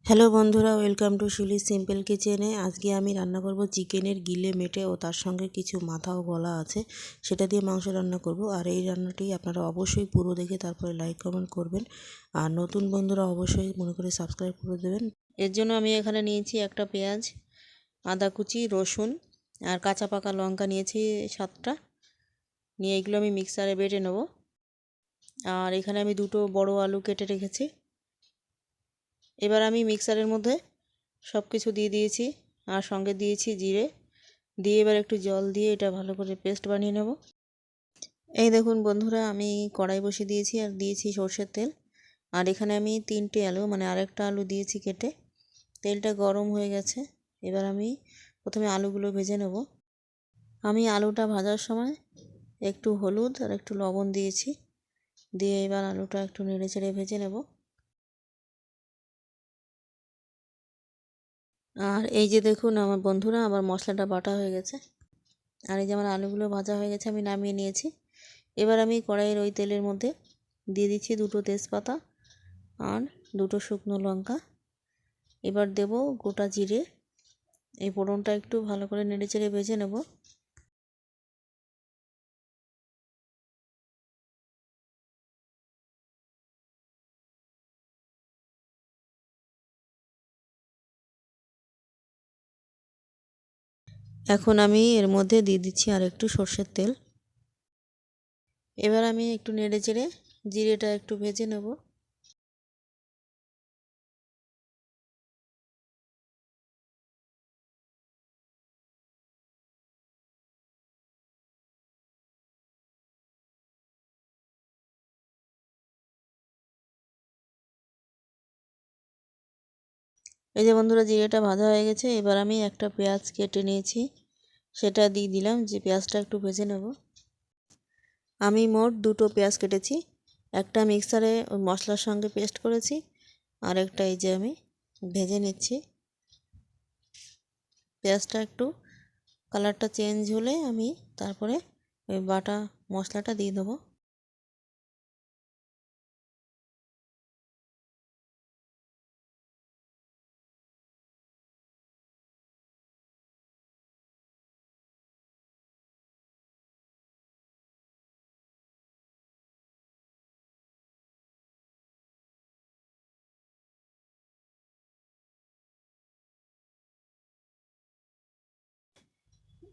Hello বন্ধুরা, welcome to Shiuli's simple কিচেনে। আজকে আমি রান্না করব চিকেনের গিলে মেটে ও তার সঙ্গে কিছু মাথা ও গলা আছে, সেটা দিয়ে মাংস রান্না করব। আর এই রান্নাটি আপনারা অবশ্যই পুরো দেখে তারপরে লাইক কমেন্ট করবেন, আর নতুন বন্ধুরা অবশ্যই মনে করে সাবস্ক্রাইব করে দেবেন। এর জন্য আমি এখানে নিয়েছি একটা পেঁয়াজ, আদা কুচি, রসুন আর কাঁচা পাকা লঙ্কা নিয়েছি 7টা। নিয়ে এগুলো আমি মিক্সারে বেটে নেব। আর এখানে আমি 2টো বড় আলু কেটে রেখেছি। এবার আমি মিক্সারের মধ্যে সব কিছু দিয়ে দিয়েছি আর সঙ্গে দিয়েছি জিরে দিয়ে এবার একটু জল দিয়ে এটা ভালো করে পেস্ট বানিয়ে নেব। এই দেখুন বন্ধুরা, আমি কড়াই বসিয়ে দিয়েছি আর দিয়েছি সর্ষের তেল। আর এখানে আমি 3টে আলু মানে আরেকটা আলু দিয়েছি কেটে। তেলটা গরম হয়ে গেছে। এবার আমি প্রথমে আলুগুলো ভেজে নেব। আমি আলুটা ভাজার সময় একটু হলুদ আর একটু লবণ দিয়েছি। দিয়ে এবার আলুটা একটু নেড়ে চেড়ে ভেজে নেব। আর এই যে দেখুন আমার বন্ধুরা, আমার মশলাটা বাটা হয়ে গেছে। আর এই যে আমার আলুগুলো ভাজা হয়ে গেছে, আমি নামিয়ে নিয়েছি। এবার আমি কড়াইয়ের ওই তেলের মধ্যে দিয়ে দিচ্ছি 2টো তেজপাতা আর 2টো শুকনো লঙ্কা। এবার দেব গোটা জিরে। এই ফোড়নটা একটু ভালো করে নেড়েচেড়ে ভেজে নেব। এখন আমি এর মধ্যে দিয়ে দিচ্ছি আর একটু সর্ষের তেল। এবার আমি একটু নেড়েচেড়ে জিরেটা একটু ভেজে নেব। এই যে বন্ধুরা, জিরেটা ভাজা হয়ে গেছে। এবার আমি একটা পেঁয়াজ কেটে নিয়েছি, সেটা দিয়ে দিলাম। যে পেঁয়াজটা একটু ভেজে নেব। আমি মোট 2টো পেঁয়াজ কেটেছি। একটা মিক্সারে ওই মশলার সঙ্গে পেস্ট করেছি, আর একটা এই যে আমি ভেজে নিচ্ছি। পেঁয়াজটা একটু কালারটা চেঞ্জ হলে আমি তারপরে ওই বাটা মশলাটা দিয়ে দেবো।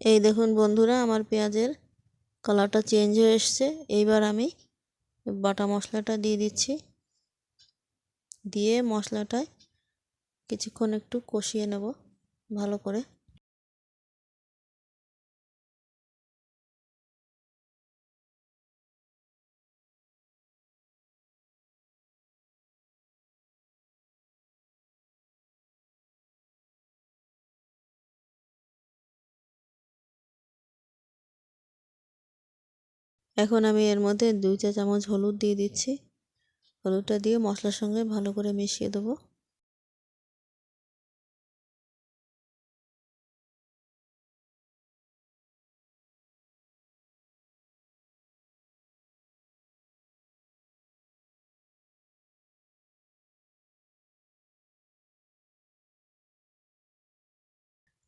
এই দেখুন বন্ধুরা, আমার পেঁয়াজের কালারটা চেঞ্জ হয়ে এসছে। এইবার আমি বাটা মশলাটা দিয়ে দিচ্ছি। দিয়ে মশলাটায় কিছুক্ষণ একটু কষিয়ে নেব ভালো করে। এখন আমি এর মধ্যে 2 চা চামচ হলুদ দিয়ে দিচ্ছি। হলুদটা দিয়ে মশলার সঙ্গে ভালো করে মিশিয়ে দেবো।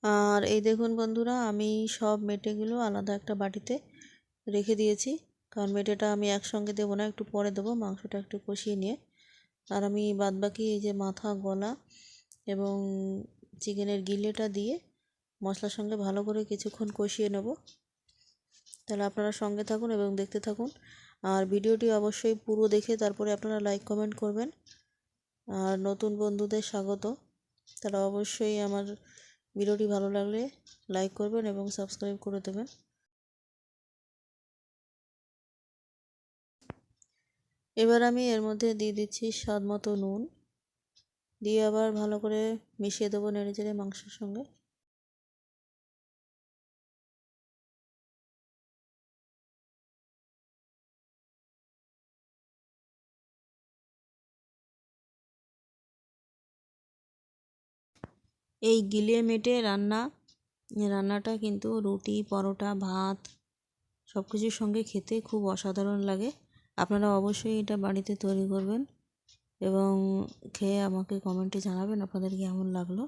আর এই দেখুন বন্ধুরা, আমি সব মেটেগুলো আলাদা একটা বাটিতে রেখে দিয়েছি। কারণ মেটেটা আমি একসঙ্গে দেবো না, একটু পরে দেবো, মাংসটা একটু কষিয়ে নিয়ে। আর আমি বাদবাকি এই যে মাথা, গলা এবং চিকেনের গিলেটা দিয়ে মশলার সঙ্গে ভালো করে কিছুক্ষণ কষিয়ে নেব। তাহলে আপনারা সঙ্গে থাকুন এবং দেখতে থাকুন। আর ভিডিওটি অবশ্যই পুরো দেখে তারপরে আপনারা লাইক কমেন্ট করবেন। আর নতুন বন্ধুদের স্বাগত। তারা অবশ্যই আমার ভিডিওটি ভালো লাগলে লাইক করবেন এবং সাবস্ক্রাইব করে দেবেন। এবার আমি এর মধ্যে দিয়ে দিচ্ছি স্বাদ মতো নুন। দিয়ে আবার ভালো করে মিশিয়ে দেবো নেড়েচেড়ে মাংসের সঙ্গে। এই গিলে মেটে রান্নাটা কিন্তু রুটি, পরোটা, ভাত সব কিছুর সঙ্গে খেতে খুব অসাধারণ লাগে। আপনারা অবশ্যই এটা বাড়িতে তৈরি করবেন। এবং খেয়ে আমাকে কমেন্টে জানাবেন আপনাদের কেমন লাগলো।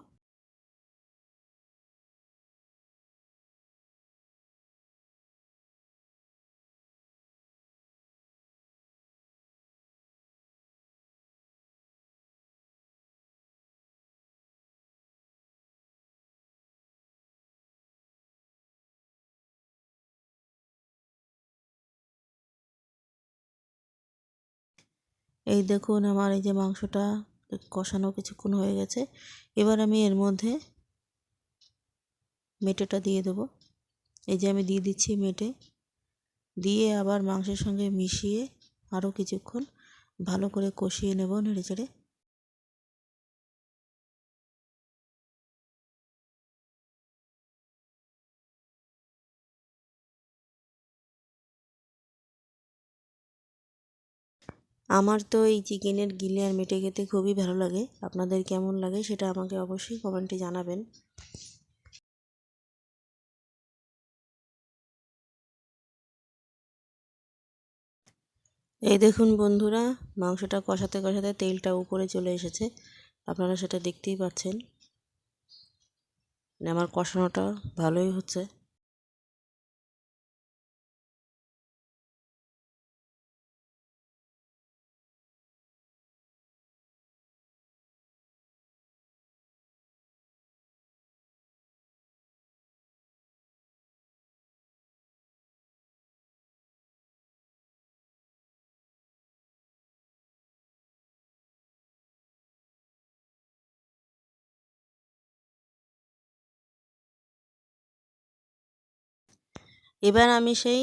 এই দেখুন আমার এই যে মাংসটা কষানো কিছুক্ষণ হয়ে গেছে। এবার আমি এর মধ্যে মেটেটা দিয়ে দেবো। এই যে আমি দিয়ে দিচ্ছি মেটে, দিয়ে আবার মাংসের সঙ্গে মিশিয়ে আরও কিছুক্ষণ ভালো করে কষিয়ে নেব নেড়েচেড়ে। আমার তো এই চিকেনের গিলে আর মেটে খেতে খুবই ভালো লাগে। আপনাদের কেমন লাগে সেটা আমাকে অবশ্যই কমেন্টে জানাবেন। এই দেখুন বন্ধুরা, মাংসটা কষাতে কষাতে তেলটা উপরে চলে এসেছে, আপনারা সেটা দেখতেই পাচ্ছেন। আমার কষানোটা ভালোই হচ্ছে। এবার আমি সেই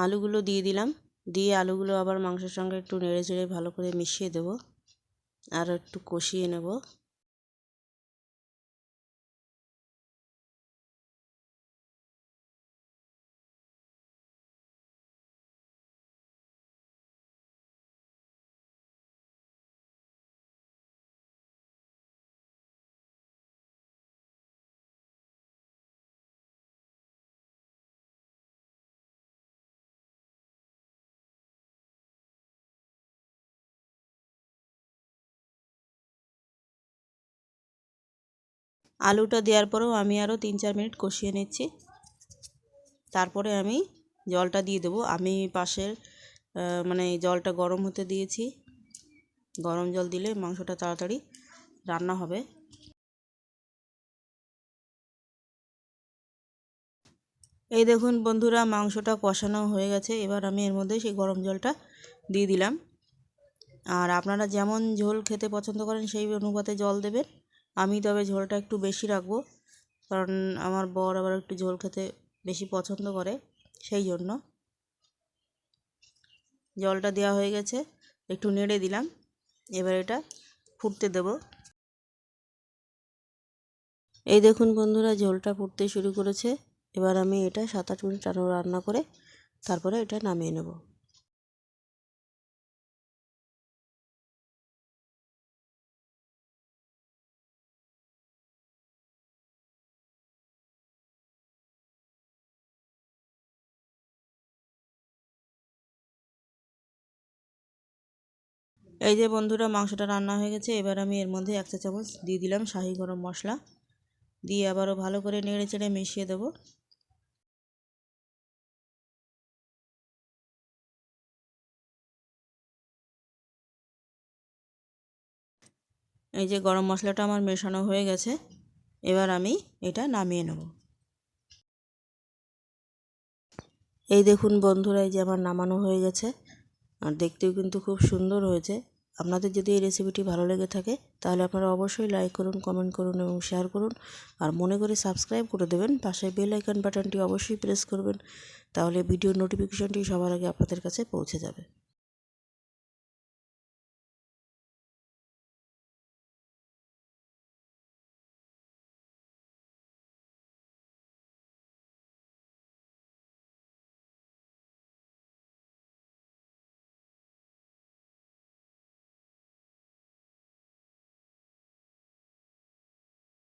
আলুগুলো দিয়ে দিলাম, দিয়ে আলুগুলো আবার মাংসের সঙ্গে একটু নেড়ে চেড়ে ভালো করে মিশিয়ে দেব আর একটু কষিয়ে নেব। আলুটা দেওয়ার পরেও আমি আরও 3-4 মিনিট কষিয়ে নিচ্ছি। তারপরে আমি জলটা দিয়ে দেবো। আমি পাশের মানে জলটা গরম হতে দিয়েছি। গরম জল দিলে মাংসটা তাড়াতাড়ি রান্না হবে। এই দেখুন বন্ধুরা, মাংসটা কষানো হয়ে গেছে। এবার আমি এর মধ্যে সেই গরম জলটা দিয়ে দিলাম। আর আপনারা যেমন ঝোল খেতে পছন্দ করেন সেই অনুপাতে জল দেবেন। আমি তবে ঝোলটা একটু বেশি রাখবো, কারণ আমার বর আবার একটু ঝোল খেতে বেশি পছন্দ করে, সেই জন্য। জলটা দেওয়া হয়ে গেছে, একটু নেড়ে দিলাম। এবার এটা ফুটতে দেব। এই দেখুন বন্ধুরা, ঝোলটা ফুটতে শুরু করেছে। এবার আমি এটা 7-8 মিনিট আরও রান্না করে তারপরে এটা নামিয়ে নেব। এই যে বন্ধুরা, মাংসটা রান্না হয়ে গেছে। এবার আমি এর মধ্যে 1 চা চামচ দিয়ে দিলাম শাহি গরম মশলা, দিয়ে আবারও ভালো করে নেড়ে চেড়ে মিশিয়ে দেব। এই যে গরম মশলাটা আমার মেশানো হয়ে গেছে। এবার আমি এটা নামিয়ে নেব। এই দেখুন বন্ধুরা, এই যে আমার নামানো হয়ে গেছে, আর দেখতেও কিন্তু খুব সুন্দর হয়েছে। আপনাদের যদি এই রেসিপিটি ভালো লেগে থাকে তাহলে আপনারা অবশ্যই লাইক করুন, কমেন্ট করুন এবং শেয়ার করুন। আর মনে করে সাবস্ক্রাইব করে দেবেন। পাশে বেল আইকন বাটনটি অবশ্যই প্রেস করবেন, তাহলে ভিডিও নোটিফিকেশনটি সবার আগে আপনাদের কাছে পৌঁছে যাবে।